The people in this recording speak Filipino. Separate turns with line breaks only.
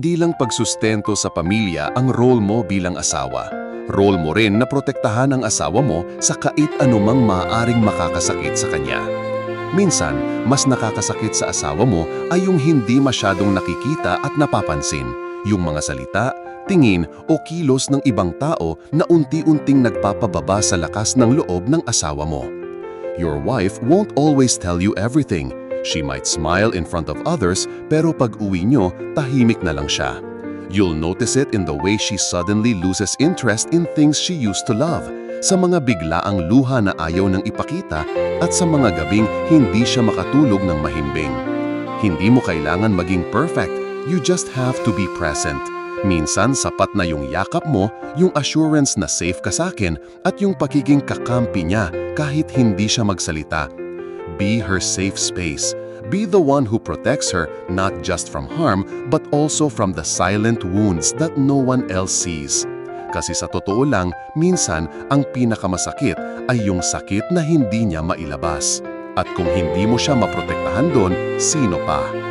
Di lang pagsustento sa pamilya ang role mo bilang asawa. Role mo rin na protektahan ang asawa mo sa kahit anumang maaaring makakasakit sa kanya. Minsan, mas nakakasakit sa asawa mo ay yung hindi masyadong nakikita at napapansin, yung mga salita, tingin o kilos ng ibang tao na unti-unting nagpapababa sa lakas ng loob ng asawa mo. Your wife won't always tell you everything. She might smile in front of others, pero pag uwi nyo, tahimik na lang siya. You'll notice it in the way she suddenly loses interest in things she used to love, sa mga biglaang luha na ayaw nang ipakita at sa mga gabing hindi siya makatulog ng mahimbing. Hindi mo kailangan maging perfect, you just have to be present. Minsan sapat na yung yakap mo, yung assurance na safe ka sa akin at yung pagiging kakampi niya kahit hindi siya magsalita. Be her safe space. Be the one who protects her not just from harm but also from the silent wounds that no one else sees. Kasi sa totoo lang, minsan ang pinakamasakit ay yung sakit na hindi niya mailabas. At kung hindi mo siya maprotektahan doon, sino pa?